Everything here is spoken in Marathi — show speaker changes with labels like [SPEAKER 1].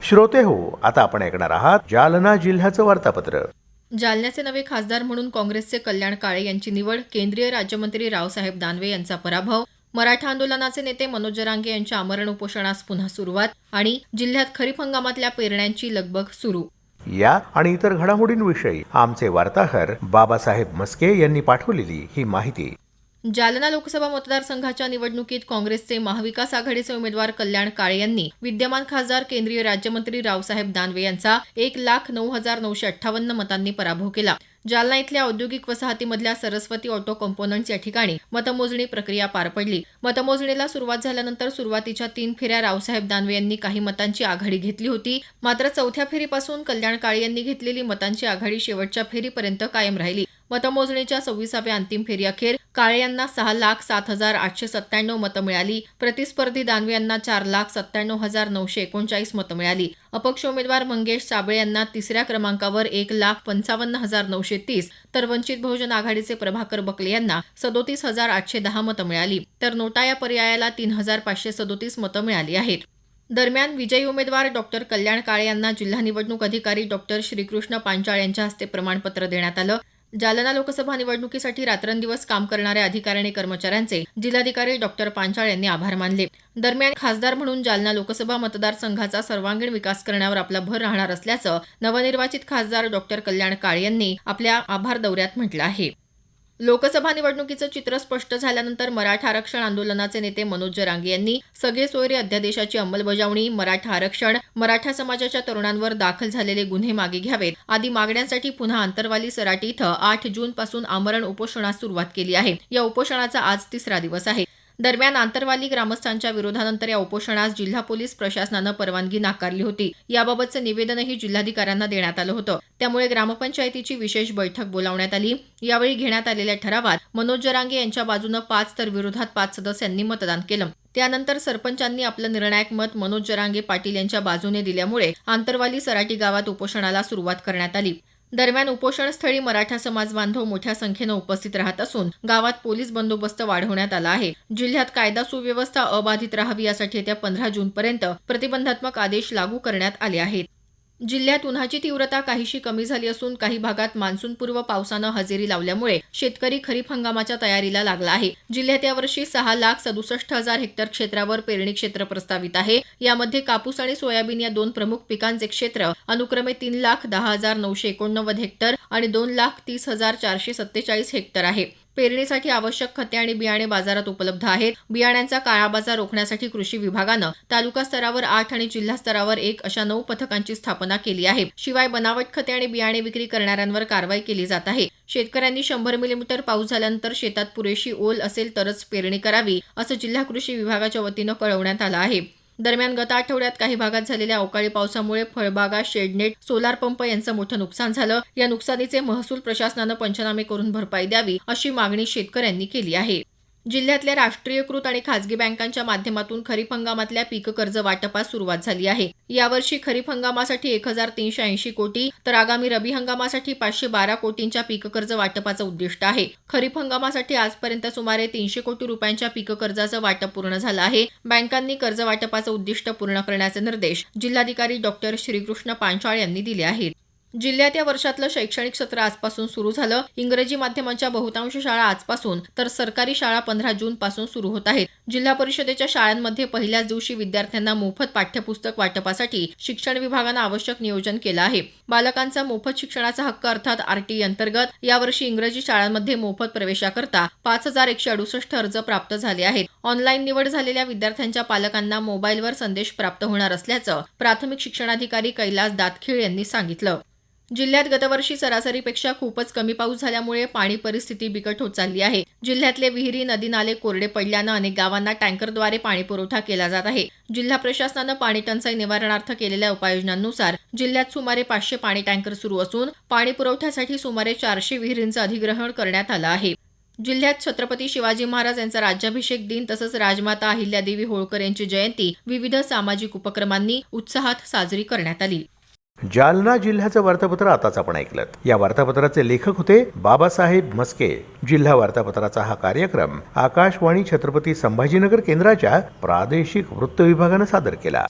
[SPEAKER 1] श्रोते हो, आता आपण ऐकणार आहात जालना जिल्ह्याचं वार्तापत्र.
[SPEAKER 2] जालन्याचे नवे खासदार म्हणून काँग्रेसचे कल्याण काळे यांची निवड, केंद्रीय राज्यमंत्री रावसाहेब दानवे यांचा पराभव, मराठा आंदोलनाचे नेते मनोज जरांगे यांच्या आमरण उपोषणास पुन्हा सुरुवात आणि जिल्ह्यात खरीप हंगामातल्या पेरण्यांची लगबग सुरू.
[SPEAKER 1] या आणि इतर घडामोडींविषयी आमचे वार्ताहर बाबासाहेब मस्के यांनी पाठवलेली ही माहिती.
[SPEAKER 2] जालना लोकसभा मतदारसंघाच्या निवडणुकीत काँग्रेसचे महाविकास आघाडीचे उमेदवार कल्याण काळे यांनी विद्यमान खासदार केंद्रीय राज्यमंत्री रावसाहेब दानवे यांचा 1,09,958 मतांनी पराभव केला. जालना इथल्या औद्योगिक वसाहतीमधल्या सरस्वती ऑटो कॉम्पोनंट्स या ठिकाणी मतमोजणी प्रक्रिया पार पडली. मतमोजणीला सुरुवात झाल्यानंतर सुरुवातीच्या 3 फेऱ्या रावसाहेब दानवे यांनी काही मतांची आघाडी घेतली होती. मात्र चौथ्या फेरीपासून कल्याण काळे यांनी घेतलेली मतांची आघाडी शेवटच्या फेरीपर्यंत कायम राहिली. मतमोजणीच्या 26व्या अंतिम फेरीअखेर काळे यांना 6,07,897 मतं मिळाली. प्रतिस्पर्धी दानवे यांना 4,97,939 मतं मिळाली. अपक्ष उमेदवार मंगेश साबळे यांना तिसऱ्या क्रमांकावर 1,55,930 तर वंचित बहुजन आघाडीचे प्रभाकर बकले यांना 37,810 मतं मिळाली. तर नोटा या पर्यायाला 3,537 मतं मिळाली आहेत. दरम्यान विजयी उमेदवार डॉक्टर कल्याण काळे यांना जिल्हा निवडणूक अधिकारी डॉक्टर श्रीकृष्ण पांचाळ यांच्या हस्ते प्रमाणपत्र देण्यात आलं. जालना लोकसभा निवडणुकीसाठी रात्रंदिवस काम करणाऱ्या अधिकारी आणि कर्मचाऱ्यांचे जिल्हाधिकारी डॉक्टर पांचाळ यांनी आभार मानले. दरम्यान खासदार म्हणून जालना लोकसभा मतदारसंघाचा सर्वांगीण विकास करण्यावर आपला भर राहणार असल्याचं नवनिर्वाचित खासदार डॉक्टर कल्याण काळे यांनी आपल्या आभार दौऱ्यात म्हटलं आहे. लोकसभा निवडणुकीचं चित्र स्पष्ट झाल्यानंतर मराठा आरक्षण आंदोलनाचे नेते मनोज जरांगे यांनी सगळे सोयरे अध्यादेशाची अंमलबजावणी, मराठा आरक्षण, मराठा समाजाच्या तरुणांवर दाखल झालेले गुन्हे मागे घ्यावेत आदी मागण्यांसाठी पुन्हा आंतरवाली सराटी इथं 8 जूनपासून आमरण उपोषणास सुरुवात केली आहे. या उपोषणाचा आज 3रा दिवस आहे. दरम्यान आंतरवाली ग्रामस्थांच्या विरोधानंतर या उपोषणास जिल्हा पोलीस प्रशासनानं परवानगी नाकारली होती. याबाबतचं निवेदनही जिल्हाधिकाऱ्यांना देण्यात आलं होतं. त्यामुळे ग्रामपंचायतीची विशेष बैठक बोलावण्यात आली. यावेळी घेण्यात आलेल्या ठरावात मनोज जरांगे यांच्या बाजूनं 5 तर विरोधात 5 सदस्यांनी मतदान केलं. त्यानंतर सरपंचांनी आपलं निर्णायक मत मनोज जरांगे पाटील यांच्या बाजूने दिल्यामुळे आंतरवाली सराटी गावात उपोषणाला सुरुवात करण्यात आली. दरम्यान उपोषणस्थळी मराठा समाज बांधव मोठ्या संख्येनं उपस्थित राहत असून गावात पोलीस बंदोबस्त वाढवण्यात आला आहे. जिल्ह्यात कायदा सुव्यवस्था अबाधित राहावी यासाठी येत्या 15 जूनपर्यंत प्रतिबंधात्मक आदेश लागू करण्यात आले आहेत. जिल्ह्यात उन्हाची तीव्रता काहीशी कमी झाली असून काही भागात मान्सूनपूर्व पावसानं हजेरी लावल्यामुळे शेतकरी खरीप हंगामाच्या तयारीला लागला आहे. जिल्ह्यात यावर्षी 6,67,000 हेक्टर क्षेत्रावर पेरणी क्षेत्र प्रस्तावित आहे. यामध्ये कापूस आणि सोयाबीन या 2 प्रमुख पिकांचे क्षेत्र अनुक्रमे 3,10,989 हेक्टर आणि 2,30,447 हेक्टर आहे. पेरणीसाठी आवश्यक खते आणि बियाणे बाजारात उपलब्ध आहेत. बियाण्यांचा काळाबाजार रोखण्यासाठी कृषी विभागानं तालुका स्तरावर 8 आणि जिल्हा स्तरावर 1 अशा 9 पथकांची स्थापना केली आहे. शिवाय बनावट खते आणि बियाणे विक्री करणाऱ्यांवर कारवाई केली जात आहे. शेतकऱ्यांनी 100 मिलीमीटर पाऊस झाल्यानंतर शेतात पुरेशी ओल असेल तरच पेरणी करावी असं जिल्हा कृषी विभागाच्या वतीनं कळवण्यात आलं आहे. दरम्यान गत आठवड्यात काही भागात झालेल्या अवकाळी पावसामुळे फळबागा, शेडनेट, सोलार पंप यांचं मोठं नुकसान झालं. या नुकसानीचे महसूल प्रशासनानं पंचनामे करून भरपाई द्यावी अशी मागणी शेतकऱ्यांनी केली आहे. जिल्ह्यातल्या राष्ट्रीयकृत आणि खासगी बँकांच्या माध्यमातून खरीप हंगामातल्या पीक कर्ज वाटपास सुरुवात झाली आहे. यावर्षी खरीप हंगामासाठी 1,380 कोटी तर आगामी रबी हंगामासाठी 512 कोटींच्या पीक कर्ज वाटपाचं उद्दिष्ट आहे. खरीप हंगामासाठी आजपर्यंत सुमारे 300 कोटी रुपयांच्या पीक कर्जाचं वाटप पूर्ण झालं आहे. बँकांनी कर्ज वाटपाचं उद्दिष्ट पूर्ण करण्याचे निर्देश जिल्हाधिकारी डॉक्टर श्रीकृष्ण पांचाळ यांनी दिले आहेत. जिल्ह्यात या वर्षातलं शैक्षणिक सत्र आजपासून सुरू झालं. इंग्रजी माध्यमांच्या बहुतांश शाळा आजपासून तर सरकारी शाळा 15 जूनपासून सुरू होत आहेत. जिल्हा परिषदेच्या शाळांमध्ये पहिल्याच दिवशी विद्यार्थ्यांना मोफत पाठ्यपुस्तक वाटपासाठी शिक्षण विभागानं आवश्यक नियोजन केलं आहे. बालकांचा मोफत शिक्षणाचा हक्क अर्थात RTE अंतर्गत यावर्षी इंग्रजी शाळांमध्ये मोफत प्रवेशाकरता 5,168 अर्ज प्राप्त झाले आहेत. ऑनलाईन निवड झालेल्या विद्यार्थ्यांच्या पालकांना मोबाईलवर संदेश प्राप्त होणार असल्याचं प्राथमिक शिक्षणाधिकारी कैलास दातखीळ यांनी सांगितलं. जिल्ह्यात गतवर्षी सरासरीपेक्षा खूपच कमी पाऊस झाल्यामुळे पाणी परिस्थिती बिकट होत चालली आहे. जिल्ह्यातले विहिरी, नदी नाले कोरडे पडल्यानं अनेक गावांना टँकरद्वारे पाणी पुरवठा केला जात आहे. जिल्हा प्रशासनानं पाणी टंचाई निवारणार्थ केलेल्या उपाययोजनांनुसार जिल्ह्यात सुमारे 500 पाणी टँकर सुरू असून पाणी पुरवठ्यासाठी सुमारे 400 विहिरींचं अधिग्रहण करण्यात आलं आहे. जिल्ह्यात छत्रपती शिवाजी महाराज यांचा राज्याभिषेक दिन तसंच राजमाता अहिल्यादेवी होळकर यांची जयंती विविध सामाजिक उपक्रमांनी उत्साहात साजरी करण्यात आली.
[SPEAKER 1] जालना जिल्ह्याचं वार्तापत्र आताच आपण ऐकलं. या वार्तापत्राचे लेखक होते बाबासाहेब मस्के. जिल्हा वार्तापत्राचा हा कार्यक्रम आकाशवाणी छत्रपती संभाजीनगर केंद्राच्या प्रादेशिक वृत्त विभागानं सादर केला.